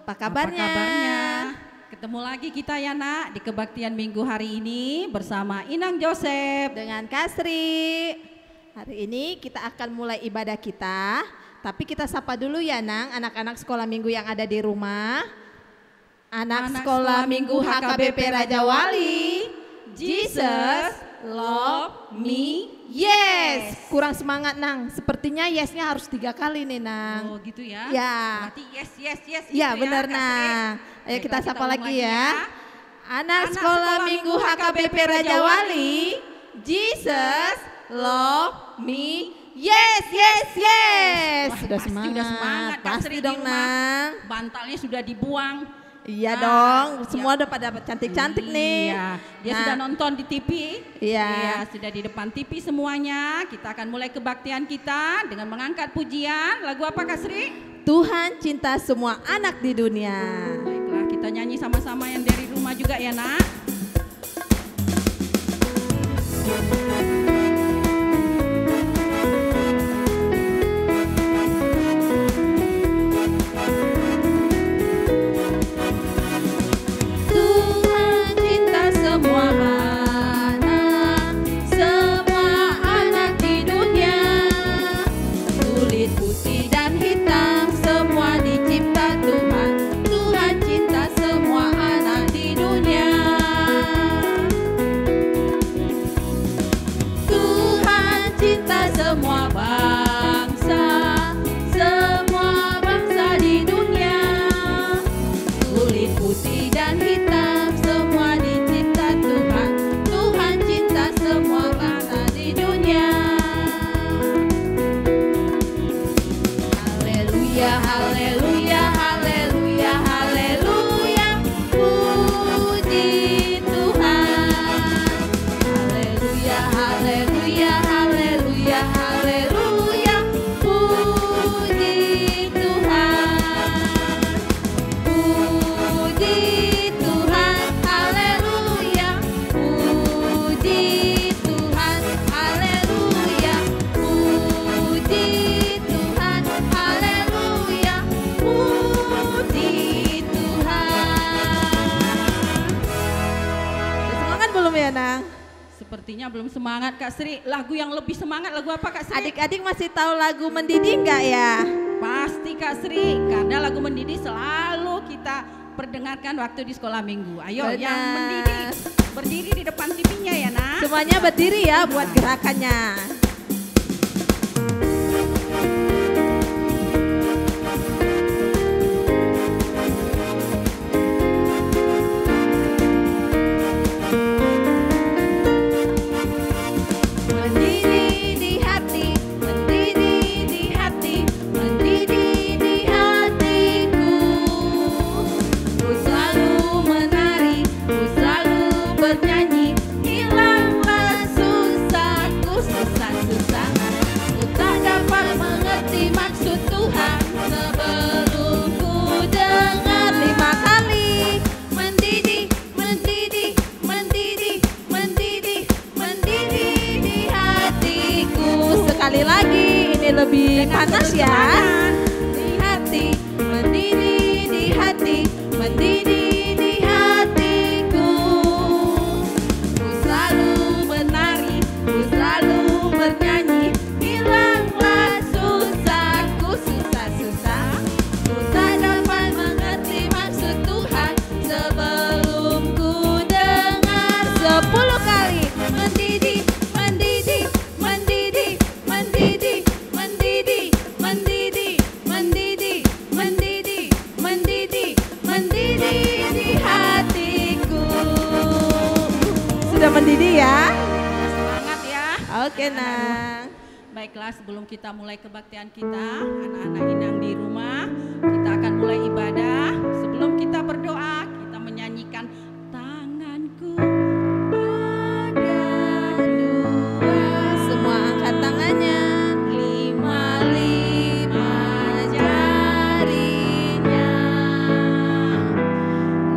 Apa kabarnya? Apa kabarnya? Ketemu lagi kita ya nak di kebaktian minggu hari ini bersama Inang Joseph Dengan Kasri. Hari ini kita akan mulai ibadah kita. Tapi kita sapa dulu ya Nang, anak-anak sekolah minggu yang ada di rumah. Anak sekolah minggu HKBP Raja Wali. Jesus love me. Yes. Kurang semangat Nang. Sepertinya yesnya harus 3 kali nih Nang. Oh gitu ya? Ya. Berarti yes. Ya gitu benar ya, Nang. Ayo kita sapa lagi ya. Anak Anak sekolah minggu HKBP Raja Wali. Jesus love me. Yes. Wah, Sudah pasti semangat. udah semangat, Kak Pasti Sri di dong rumah. Nang. Bantalnya sudah dibuang. Iya Nah, dong. Semua ya. udah pada cantik-cantik nih. Iya, dia Nah, sudah nonton di TV. Iya. Sudah di depan TV semuanya. Kita akan mulai kebaktian kita dengan mengangkat pujian. Lagu apa Kak Sri? Tuhan cinta semua anak di dunia. Baiklah, kita nyanyi sama-sama yang dari rumah juga ya nak. Tuhan cinta semua anak di dunia. Kulit putih dan hitam semua dicipta Tuhan. Tuhan cinta semua anak di dunia. Tuhan cinta semua bangsa di dunia. Kulit putih dan hitam semua dicipta Tuhan. Tuhan cinta semua bangsa di dunia. Haleluya, haleluya, haleluya, haleluya. Puji Tuhan. Haleluya, haleluya, haleluya, haleluya. Puji Tuhan. Puji Tuhan, haleluya. Puji Tuhan, haleluya. Puji Tuhan, haleluya. Puji Tuhan. Semangat belum ya Nang? Sepertinya belum semangat Kak Sri. Lagu yang lebih semangat lagu apa Kak Sri? Adik-adik masih tahu lagu Mendidih nggak ya? Pasti Kak Sri, karena lagu mendidih selalu kita perdengarkan waktu di sekolah minggu. Ayo Benar. yang mendidih berdiri di depan TV-nya ya nak. Semuanya berdiri ya buat gerakannya. Mendidih di hati, mendidih di hati, mendidih di hatiku. Ku selalu menari, ku selalu bernyanyi, hilanglah susahku, susah-susah. Ku tak dapat mengerti maksud Tuhan sebelum ku dengar 5 kali. Mendidih, mendidih, mendidih, mendidih, mendidih di hatiku. Sekali lagi, ini lebih panas ya. Di hati, mendidih di hati, mendidih di hatiku. Ku selalu menari, ku selalu bernyanyi, hilanglah susahku, susah-susah. Ku tak dapat mengerti maksud Tuhan sebelum ku dengar 10 kali. Mendidih, mendidih, mendidih, mendidih, mendidih, mendidih, mendidih, mendidih, mendidih, mendidih di hatiku. Sudah mendidih ya? Semangat ya. Oke Nang. Baiklah, sebelum kita mulai kebaktian kita, anak-anak Inang di rumah, kita akan mulai ibadah. Sebelum kita berdoa, kita menyanyikan tanganku ada dua. Semua angkat tangannya. 5 jarinya.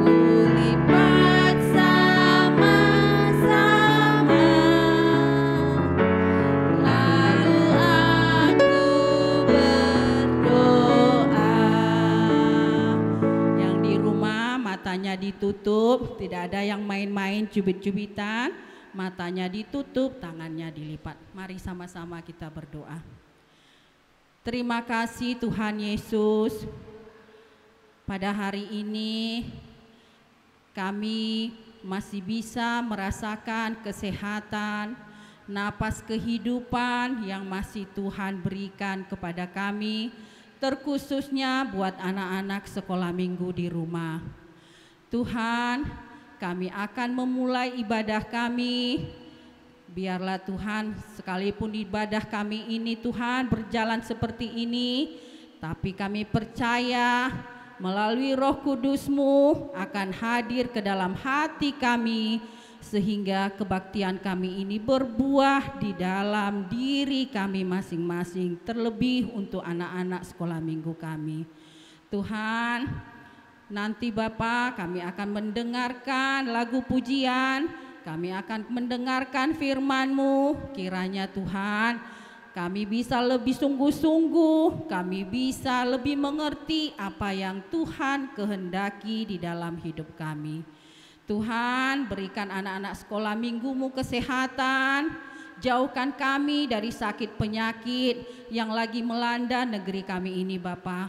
Kulipat sama-sama. Lalu aku berdoa. ditutup, tidak ada yang main-main cubit-cubitan, matanya ditutup, tangannya dilipat. Mari sama-sama kita berdoa. Terima kasih Tuhan Yesus, pada hari ini kami masih bisa merasakan kesehatan, napas kehidupan yang masih Tuhan berikan kepada kami, terkhususnya buat anak-anak sekolah minggu di rumah. Tuhan, kami akan memulai ibadah kami. Biarlah Tuhan, sekalipun ibadah kami ini Tuhan berjalan seperti ini, tapi kami percaya melalui Roh Kudus-Mu akan hadir ke dalam hati kami, sehingga kebaktian kami ini berbuah di dalam diri kami masing-masing, terlebih untuk anak-anak sekolah minggu kami. Tuhan, nanti Bapa, kami akan mendengarkan lagu pujian, kami akan mendengarkan firman-Mu. Kiranya Tuhan, kami bisa lebih sungguh-sungguh, kami bisa lebih mengerti apa yang Tuhan kehendaki di dalam hidup kami. Tuhan, berikan anak-anak sekolah minggu-Mu kesehatan, jauhkan kami dari sakit penyakit yang lagi melanda negeri kami ini Bapa.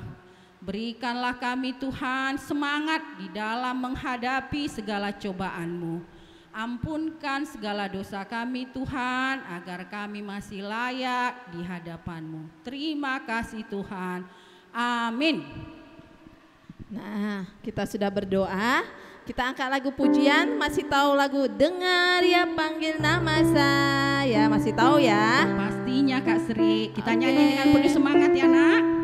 Berikanlah kami Tuhan semangat di dalam menghadapi segala cobaan-Mu. Ampunkan segala dosa kami Tuhan, agar kami masih layak di hadapan-Mu. Terima kasih Tuhan. Amin. Nah, kita sudah berdoa. Kita angkat lagu pujian. Masih tahu lagu Dengar Ya Panggil Nama Saya? Masih tahu ya? Pastinya Kak Sri. Kita nyanyi dengan penuh semangat ya nak.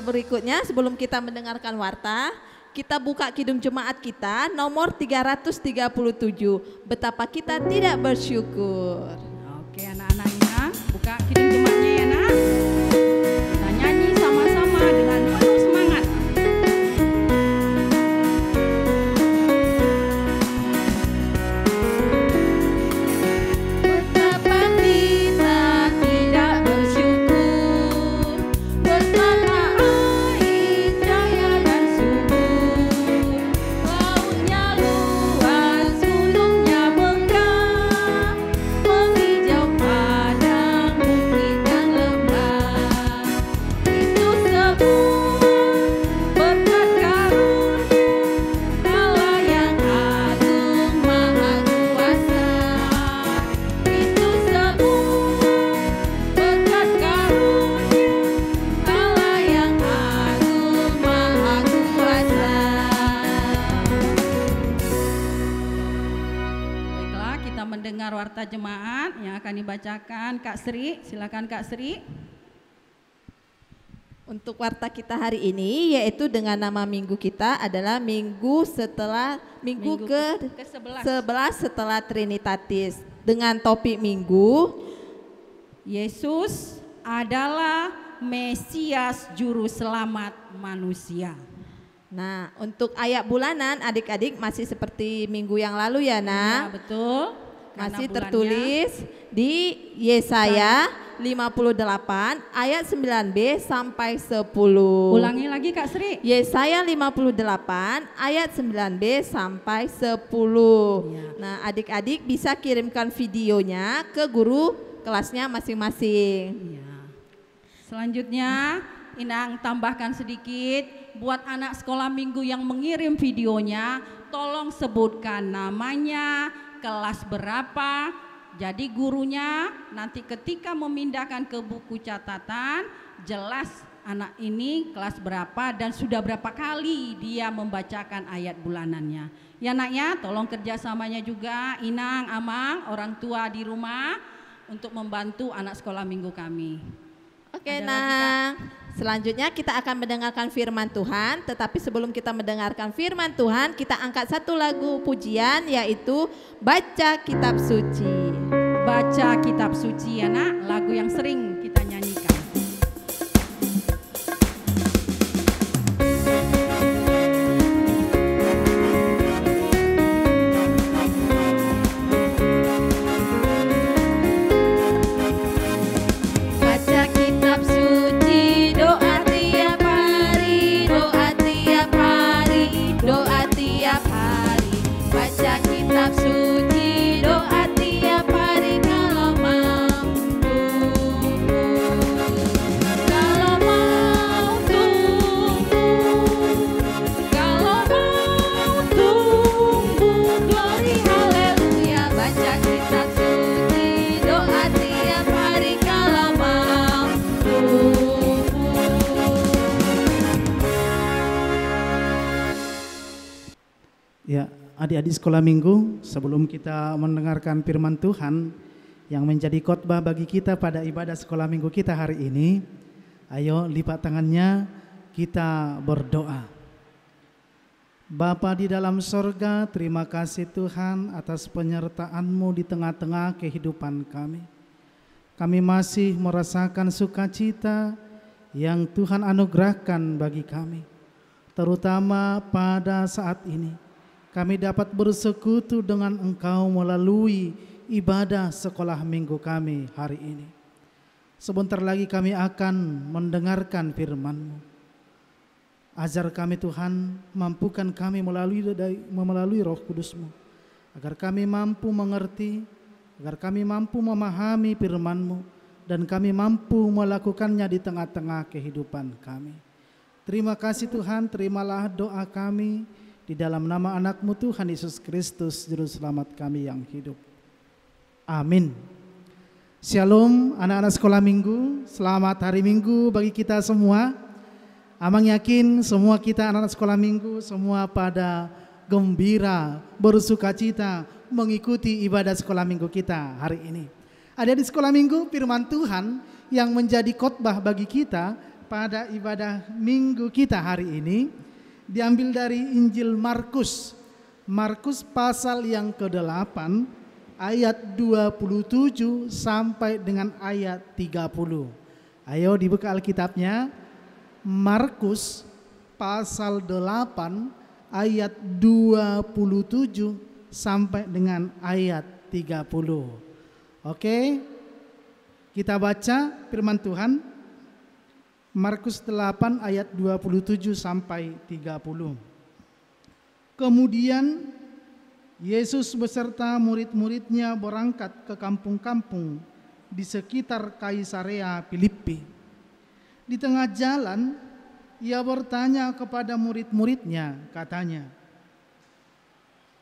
Berikutnya sebelum kita mendengarkan warta, kita buka kidung jemaat kita nomor 337. Betapa kita tidak bersyukur. Oke anak-anaknya, buka kidung jemaatnya ya nak. Kita nyanyi sama-sama dengan penuh semangat. Betapa kita tidak bersyukur, betapa warta jemaat yang akan dibacakan Kak Sri. Silakan Kak Sri. Untuk warta kita hari ini yaitu dengan nama minggu kita adalah minggu ke-11 setelah Trinitatis, dengan topik minggu Yesus adalah Mesias juru selamat manusia. Nah, untuk ayat bulanan adik-adik masih seperti minggu yang lalu ya nak? Ya, betul. Masih tertulis di Yesaya 58 ayat 9b sampai 10. Ulangi lagi Kak Sri. Yesaya 58 ayat 9b sampai 10. Ya. Nah, adik-adik bisa kirimkan videonya ke guru kelasnya masing-masing. Ya. Selanjutnya Inang tambahkan sedikit buat anak sekolah minggu yang mengirim videonya, tolong sebutkan namanya, kelas berapa, jadi gurunya nanti ketika memindahkan ke buku catatan jelas anak ini kelas berapa dan sudah berapa kali dia membacakan ayat bulanannya. Ya nak ya, tolong kerjasamanya juga Inang, Amang, orang tua di rumah untuk membantu anak sekolah minggu kami. Oke Nang, selanjutnya kita akan mendengarkan firman Tuhan. Tetapi sebelum kita mendengarkan firman Tuhan, kita angkat satu lagu pujian, yaitu Baca Kitab Suci. Baca Kitab Suci ya nak, lagu yang sering kita nyanyikan. Ya, adik-adik sekolah minggu, sebelum kita mendengarkan firman Tuhan yang menjadi khotbah bagi kita pada ibadah sekolah minggu kita hari ini, ayo lipat tangannya, kita berdoa. Bapa di dalam sorga, terima kasih Tuhan atas penyertaan-Mu di tengah-tengah kehidupan kami. Kami masih merasakan sukacita yang Tuhan anugerahkan bagi kami, terutama pada saat ini. Kami dapat bersekutu dengan Engkau melalui ibadah sekolah minggu kami hari ini. Sebentar lagi kami akan mendengarkan firman-Mu. Ajar kami Tuhan, mampukan kami melalui Roh Kudus-Mu, agar kami mampu mengerti, agar kami mampu memahami firman-Mu, dan kami mampu melakukannya di tengah-tengah kehidupan kami. Terima kasih Tuhan, terimalah doa kami, di dalam nama anak-Mu Tuhan Yesus Kristus, Juru Selamat kami yang hidup. Amin. Shalom anak-anak sekolah minggu, selamat hari minggu bagi kita semua. Amang yakin semua kita anak-anak sekolah minggu semua pada gembira, bersukacita mengikuti ibadah sekolah minggu kita hari ini. Ada di sekolah minggu firman Tuhan yang menjadi khotbah bagi kita pada ibadah minggu kita hari ini diambil dari Injil Markus. Markus pasal yang ke-8 ayat 27 sampai dengan ayat 30. Ayo dibuka Alkitabnya. Markus pasal 8 ayat 27 sampai dengan ayat 30. Oke, kita baca firman Tuhan. Markus 8 ayat 27 sampai 30. Kemudian Yesus beserta murid-muridnya berangkat ke kampung-kampung di sekitar Kaisarea Filipi. Di tengah jalan ia bertanya kepada murid-muridnya, katanya,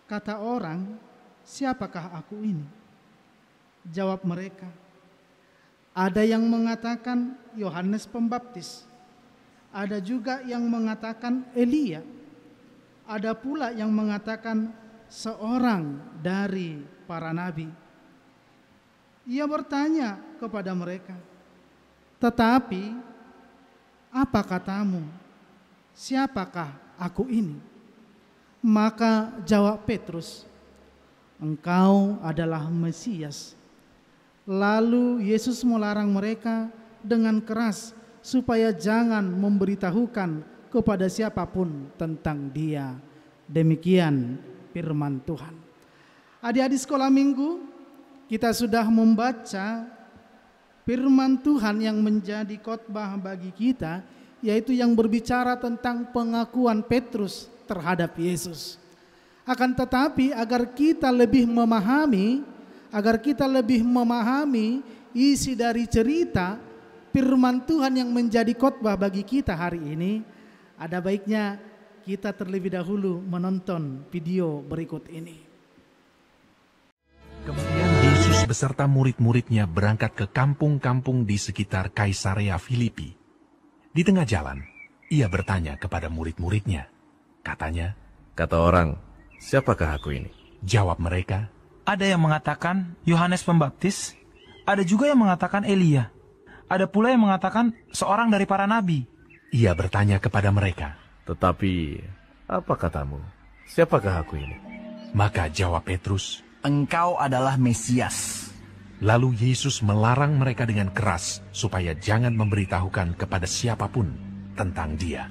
"Kata orang, siapakah aku ini?" Jawab mereka, "Ada yang mengatakan Yohanes Pembaptis, ada juga yang mengatakan Elia, ada pula yang mengatakan seorang dari para nabi." Ia bertanya kepada mereka, "Tetapi apa katamu? Siapakah aku ini?" Maka jawab Petrus, "Engkau adalah Mesias." Lalu Yesus melarang mereka dengan keras supaya jangan memberitahukan kepada siapapun tentang Dia. Demikian firman Tuhan. Adik-adik sekolah minggu, kita sudah membaca firman Tuhan yang menjadi khotbah bagi kita, yaitu yang berbicara tentang pengakuan Petrus terhadap Yesus. Akan tetapi agar kita lebih memahami isi dari cerita firman Tuhan yang menjadi khotbah bagi kita hari ini, ada baiknya kita terlebih dahulu menonton video berikut ini. Kemudian Yesus beserta murid-muridnya berangkat ke kampung-kampung di sekitar Kaisarea Filipi. Di tengah jalan, ia bertanya kepada murid-muridnya. Katanya, Kata orang, siapakah aku ini? jawab mereka, Ada yang mengatakan Yohanes Pembaptis, ada juga yang mengatakan Elia, ada pula yang mengatakan seorang dari para nabi. ia bertanya kepada mereka. Tetapi, apa katamu? Siapakah aku ini? Maka jawab Petrus. Engkau adalah Mesias. Lalu Yesus melarang mereka dengan keras supaya jangan memberitahukan kepada siapapun tentang Dia.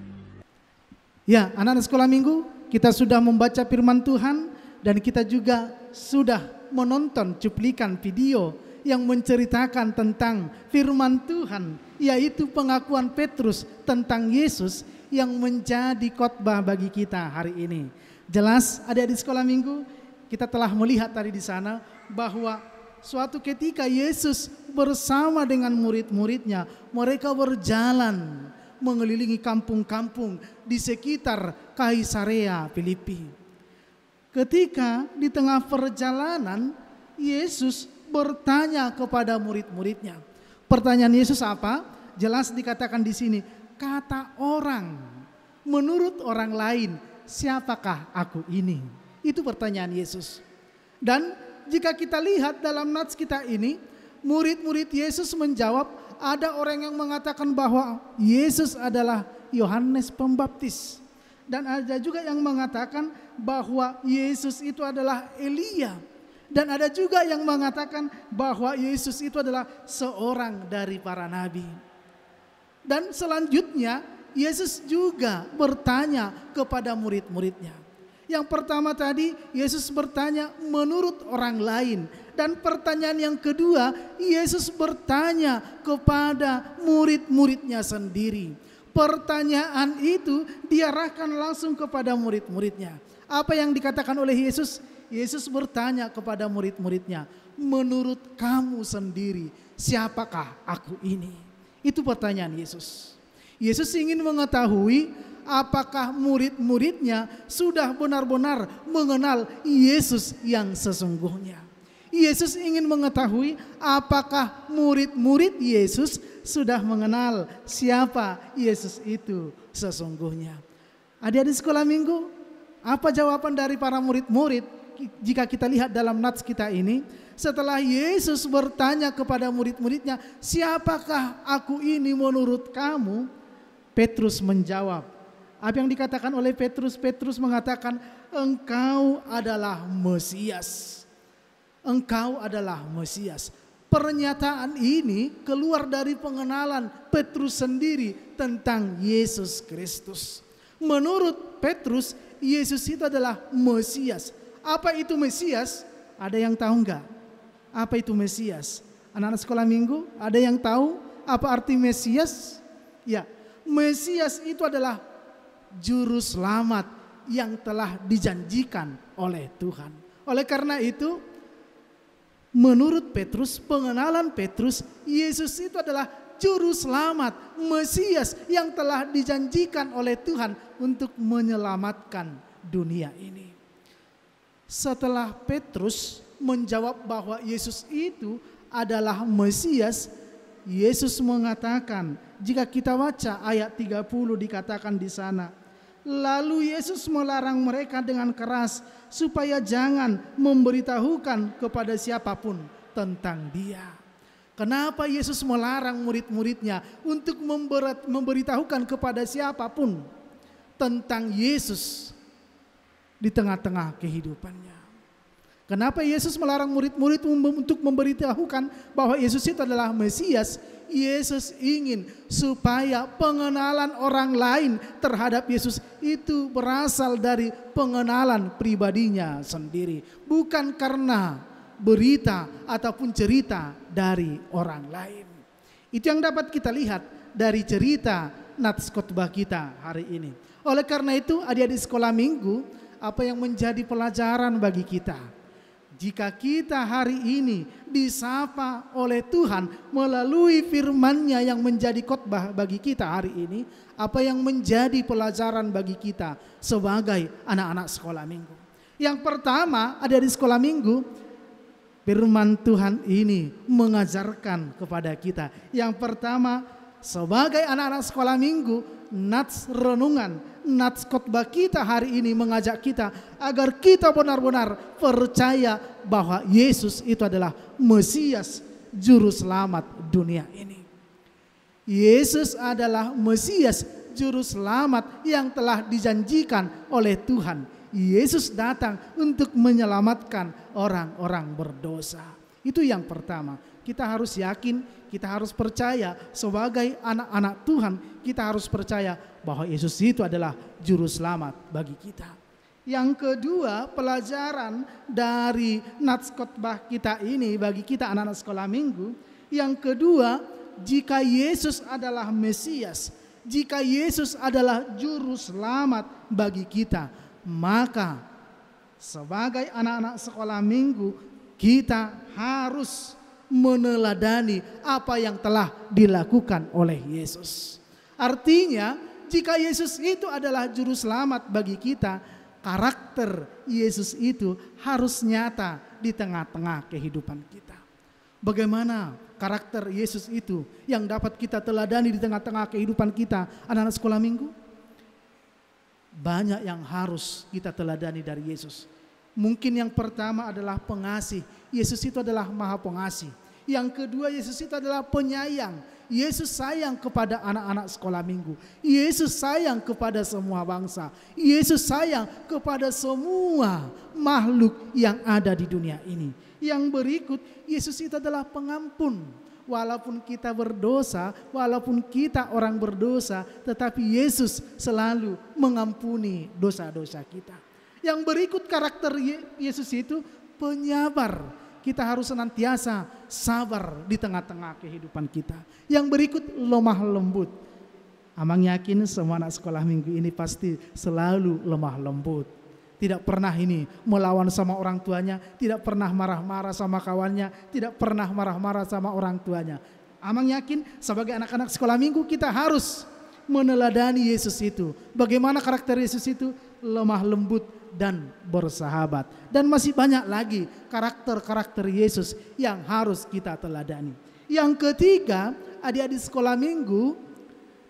Ya, anak-anak sekolah minggu, kita sudah membaca firman Tuhan dan kita juga sudah menonton cuplikan video yang menceritakan tentang firman Tuhan, yaitu pengakuan Petrus tentang Yesus yang menjadi khotbah bagi kita hari ini. Jelas, adik-adik sekolah minggu, kita telah melihat tadi di sana bahwa suatu ketika Yesus bersama dengan murid-muridnya, mereka berjalan mengelilingi kampung-kampung di sekitar Kaisarea Filipi. Ketika di tengah perjalanan, Yesus bertanya kepada murid-muridnya. Pertanyaan Yesus apa? Jelas dikatakan di sini, kata orang, menurut orang lain, siapakah aku ini? Itu pertanyaan Yesus. Dan jika kita lihat dalam nats kita ini, murid-murid Yesus menjawab, ada orang yang mengatakan bahwa Yesus adalah Yohanes Pembaptis. Dan ada juga yang mengatakan bahwa Yesus itu adalah Elia. Dan ada juga yang mengatakan bahwa Yesus itu adalah seorang dari para nabi. Dan selanjutnya Yesus juga bertanya kepada murid-muridnya. Yang pertama tadi Yesus bertanya menurut orang lain. Dan pertanyaan yang kedua Yesus bertanya kepada murid-muridnya sendiri. Pertanyaan itu diarahkan langsung kepada murid-muridnya. Apa yang dikatakan oleh Yesus? Yesus bertanya kepada murid-muridnya, menurut kamu sendiri siapakah aku ini? Itu pertanyaan Yesus. Yesus ingin mengetahui apakah murid-muridnya sudah benar-benar mengenal Yesus yang sesungguhnya. Yesus ingin mengetahui apakah murid-murid Yesus sudah mengenal siapa Yesus itu sesungguhnya. Adik-adik sekolah minggu, apa jawaban dari para murid-murid jika kita lihat dalam nats kita ini? Setelah Yesus bertanya kepada murid-muridnya, siapakah aku ini menurut kamu? Petrus menjawab. Apa yang dikatakan oleh Petrus? Petrus mengatakan, engkau adalah Mesias. Engkau adalah Mesias. Pernyataan ini keluar dari pengenalan Petrus sendiri tentang Yesus Kristus. Menurut Petrus, Yesus itu adalah Mesias. Apa itu Mesias? Ada yang tahu enggak? Apa itu Mesias? Anak-anak sekolah minggu, ada yang tahu apa arti Mesias? Ya, Mesias itu adalah juru selamat yang telah dijanjikan oleh Tuhan. Oleh karena itu, menurut Petrus, pengenalan Petrus, Yesus itu adalah juru selamat, Mesias yang telah dijanjikan oleh Tuhan untuk menyelamatkan dunia ini. Setelah Petrus menjawab bahwa Yesus itu adalah Mesias, Yesus mengatakan, jika kita baca ayat 30 dikatakan di sana, lalu Yesus melarang mereka dengan keras supaya jangan memberitahukan kepada siapapun tentang Dia. Kenapa Yesus melarang murid-muridnya untuk memberitahukan kepada siapapun tentang Yesus di tengah-tengah kehidupannya? Kenapa Yesus melarang murid-murid untuk memberitahukan bahwa Yesus itu adalah Mesias? Yesus ingin supaya pengenalan orang lain terhadap Yesus itu berasal dari pengenalan pribadinya sendiri, bukan karena berita ataupun cerita dari orang lain. Itu yang dapat kita lihat dari cerita nats khotbah kita hari ini. Oleh karena itu, adik-adik sekolah minggu, apa yang menjadi pelajaran bagi kita? Jika kita hari ini disapa oleh Tuhan melalui firman-Nya yang menjadi khotbah bagi kita hari ini, apa yang menjadi pelajaran bagi kita sebagai anak-anak sekolah minggu? Yang pertama, ada di sekolah minggu, firman Tuhan ini mengajarkan kepada kita. Yang pertama, sebagai anak-anak sekolah minggu, nats renungan, nats khotbah kita hari ini mengajak kita agar kita benar-benar percaya bahwa Yesus itu adalah Mesias, Juru Selamat dunia ini. Yesus adalah Mesias, Juru Selamat yang telah dijanjikan oleh Tuhan. Yesus datang untuk menyelamatkan orang-orang berdosa. Itu yang pertama. Kita harus yakin, kita harus percaya sebagai anak-anak Tuhan. Kita harus percaya bahwa Yesus itu adalah Juru Selamat bagi kita. Yang kedua, pelajaran dari nats khotbah kita ini bagi kita anak-anak sekolah minggu. Yang kedua, jika Yesus adalah Mesias, jika Yesus adalah Juru Selamat bagi kita, maka sebagai anak-anak sekolah minggu kita harus meneladani apa yang telah dilakukan oleh Yesus. Artinya, jika Yesus itu adalah Juru Selamat bagi kita, karakter Yesus itu harus nyata di tengah-tengah kehidupan kita. Bagaimana karakter Yesus itu yang dapat kita teladani di tengah-tengah kehidupan kita, anak-anak sekolah minggu? Banyak yang harus kita teladani dari Yesus. Mungkin yang pertama adalah pengasih. Yesus itu adalah Maha Pengasih. Yang kedua, Yesus itu adalah penyayang. Yesus sayang kepada anak-anak sekolah minggu. Yesus sayang kepada semua bangsa. Yesus sayang kepada semua makhluk yang ada di dunia ini. Yang berikut, Yesus itu adalah pengampun. Walaupun kita berdosa, walaupun kita orang berdosa, tetapi Yesus selalu mengampuni dosa-dosa kita. Yang berikut, karakter Yesus itu penyabar. Kita harus senantiasa sabar di tengah-tengah kehidupan kita. Yang berikut, lemah lembut. Amang yakin semua anak sekolah minggu ini pasti selalu lemah lembut. Tidak pernah ini melawan sama orang tuanya, tidak pernah marah-marah sama kawannya, tidak pernah marah-marah sama orang tuanya. Amang yakin sebagai anak-anak sekolah minggu kita harus meneladani Yesus itu. Bagaimana karakter Yesus itu? Lemah lembut dan bersahabat. Dan masih banyak lagi karakter-karakter Yesus yang harus kita teladani. Yang ketiga, adik-adik sekolah minggu,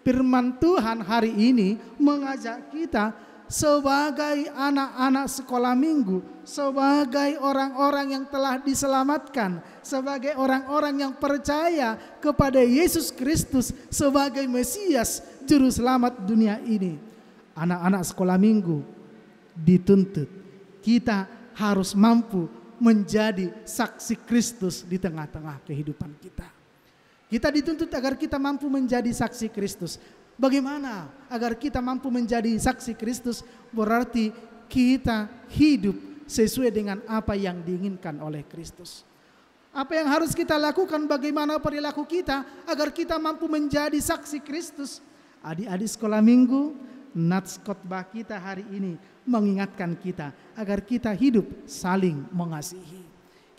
firman Tuhan hari ini mengajak kita sebagai anak-anak sekolah minggu, sebagai orang-orang yang telah diselamatkan, sebagai orang-orang yang percaya kepada Yesus Kristus sebagai Mesias, Juru Selamat dunia ini. Anak-anak sekolah minggu dituntut, kita harus mampu menjadi saksi Kristus di tengah-tengah kehidupan kita. Kita dituntut agar kita mampu menjadi saksi Kristus. Bagaimana agar kita mampu menjadi saksi Kristus? Berarti kita hidup sesuai dengan apa yang diinginkan oleh Kristus. Apa yang harus kita lakukan? Bagaimana perilaku kita agar kita mampu menjadi saksi Kristus? Adik-adik sekolah minggu, nats khotbah kita hari ini mengingatkan kita agar kita hidup saling mengasihi.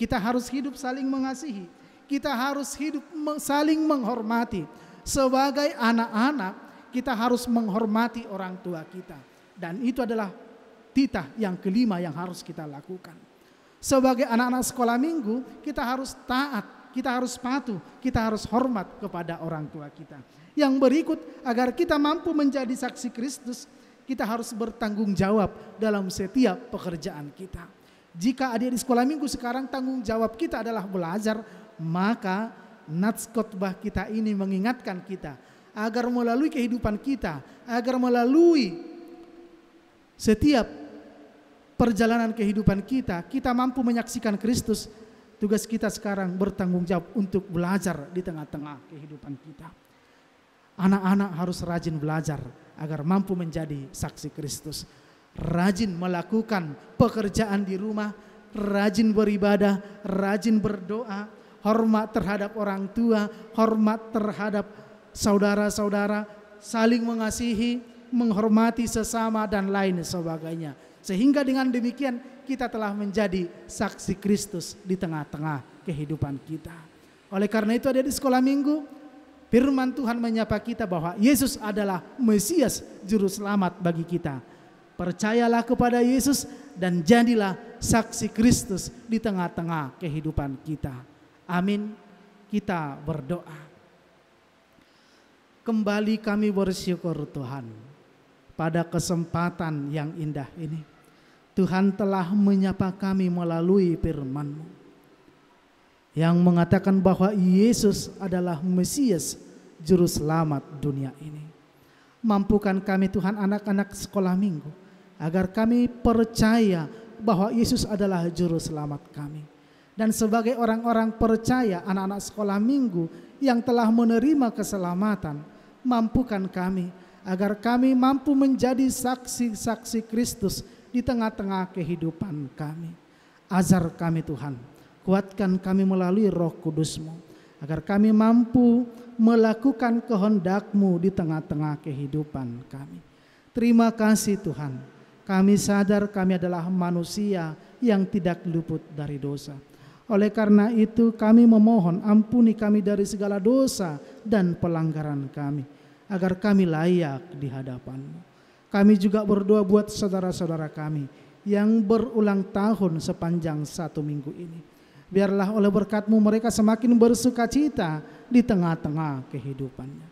Kita harus hidup saling mengasihi. Kita harus hidup saling menghormati. Sebagai anak-anak, kita harus menghormati orang tua kita. Dan itu adalah titah yang kelima yang harus kita lakukan. Sebagai anak-anak sekolah minggu, kita harus taat, kita harus patuh, kita harus hormat kepada orang tua kita. Yang berikut, agar kita mampu menjadi saksi Kristus, kita harus bertanggung jawab dalam setiap pekerjaan kita. Jika adik di sekolah minggu sekarang tanggung jawab kita adalah belajar, maka nats khotbah kita ini mengingatkan kita agar melalui kehidupan kita, agar melalui setiap perjalanan kehidupan kita, kita mampu menyaksikan Kristus. Tugas kita sekarang bertanggung jawab untuk belajar di tengah-tengah kehidupan kita. Anak-anak harus rajin belajar agar mampu menjadi saksi Kristus. Rajin melakukan pekerjaan di rumah, rajin beribadah, rajin berdoa, hormat terhadap orang tua, hormat terhadap saudara-saudara, saling mengasihi, menghormati sesama dan lain sebagainya. Sehingga dengan demikian kita telah menjadi saksi Kristus di tengah-tengah kehidupan kita. Oleh karena itu ada di sekolah minggu, firman Tuhan menyapa kita bahwa Yesus adalah Mesias, Juru Selamat bagi kita. Percayalah kepada Yesus dan jadilah saksi Kristus di tengah-tengah kehidupan kita. Amin. Kita berdoa. Kembali kami bersyukur Tuhan pada kesempatan yang indah ini. Tuhan telah menyapa kami melalui firman-Mu yang mengatakan bahwa Yesus adalah Mesias, Juru Selamat dunia ini. Mampukan kami Tuhan anak-anak sekolah minggu agar kami percaya bahwa Yesus adalah Juru Selamat kami. Dan sebagai orang-orang percaya anak-anak sekolah minggu yang telah menerima keselamatan, mampukan kami agar kami mampu menjadi saksi-saksi Kristus di tengah-tengah kehidupan kami. Ajar kami Tuhan, kuatkan kami melalui Roh Kudus-Mu, agar kami mampu melakukan kehendak-Mu di tengah-tengah kehidupan kami. Terima kasih Tuhan, kami sadar kami adalah manusia yang tidak luput dari dosa. Oleh karena itu kami memohon ampuni kami dari segala dosa dan pelanggaran kami, agar kami layak di hadapan-Mu. Kami juga berdoa buat saudara-saudara kami yang berulang tahun sepanjang 1 minggu ini. Biarlah oleh berkat-Mu mereka semakin bersuka cita di tengah-tengah kehidupannya.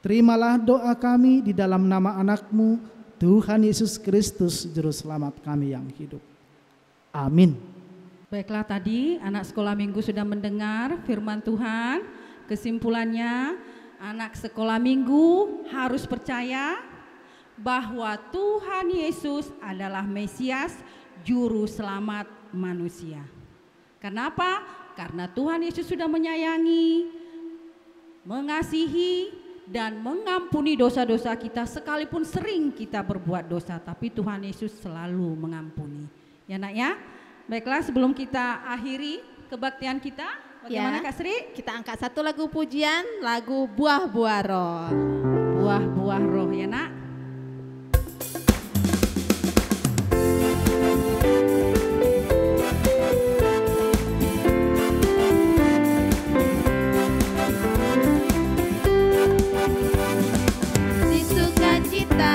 Terimalah doa kami di dalam nama anak-Mu, Tuhan Yesus Kristus, Juru Selamat kami yang hidup. Amin. Baiklah, tadi anak sekolah minggu sudah mendengar firman Tuhan. Kesimpulannya, anak sekolah minggu harus percaya bahwa Tuhan Yesus adalah Mesias, Juru Selamat manusia. Kenapa? Karena Tuhan Yesus sudah menyayangi, mengasihi, dan mengampuni dosa-dosa kita. Sekalipun sering kita berbuat dosa, tapi Tuhan Yesus selalu mengampuni. Ya nak ya? Baiklah, sebelum kita akhiri kebaktian kita, bagaimana Kak Sri? Kita angkat satu lagu pujian, lagu Buah-Buah Roh. Buah-buah roh ya nak. Di sukacita,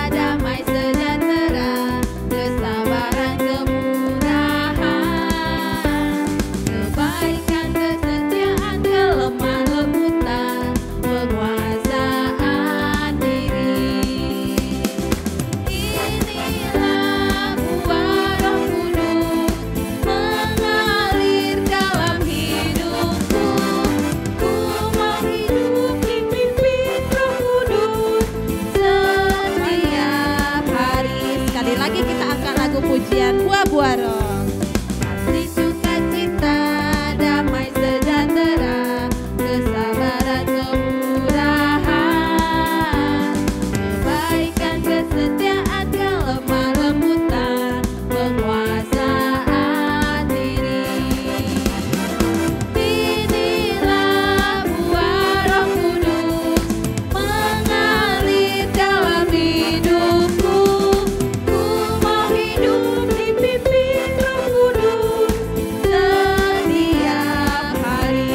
damai sejahtera, kesabaran, kemurahan, kebaikan, kesetiaan, kelemah lembutan, penguasaan diri. Inilah buah Roh Kudus mengalir dalam hidupku. Ku mau hidup dipimpin Roh Kudus setiap hari. Sekali lagi kita angkat lagu pujian Buah-Buah Roh. Kasih, sukacita, damai sejahtera, kesabaran, kemurahan, kebaikan, kesetiaan, kelemah lembutan, penguasaan diri. Inilah buah Roh Kudus mengalir dalam hidupku. Ku mau hidup dipimpin Roh Kudus setiap hari.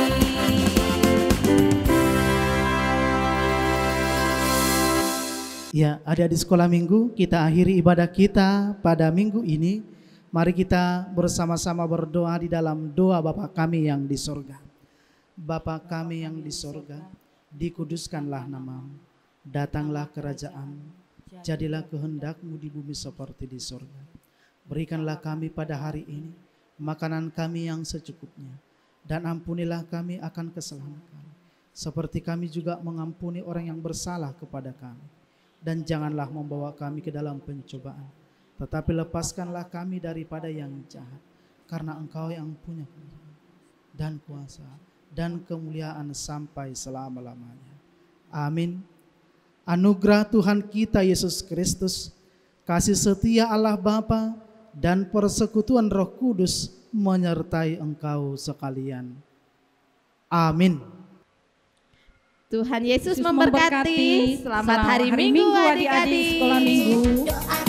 Ya, adik-adik sekolah minggu, kita akhiri ibadah kita pada minggu ini. Mari kita bersama-sama berdoa di dalam doa Bapa kami yang di sorga. Bapa kami yang di sorga, dikuduskanlah nama-Mu, datanglah kerajaan-Mu, jadilah kehendak-Mu di bumi seperti di sorga. Berikanlah kami pada hari ini makanan kami yang secukupnya, dan ampunilah kami akan kesalahan kami, seperti kami juga mengampuni orang yang bersalah kepada kami. Dan janganlah membawa kami ke dalam pencobaan, tetapi lepaskanlah kami daripada yang jahat, karena Engkau yang punya kerajaan dan kuasa dan kemuliaan sampai selama-lamanya. Amin. Anugerah Tuhan kita Yesus Kristus, kasih setia Allah Bapa, dan persekutuan Roh Kudus menyertai engkau sekalian. Amin. Tuhan Yesus memberkati. Selamat hari Minggu adik-adik sekolah minggu. Doa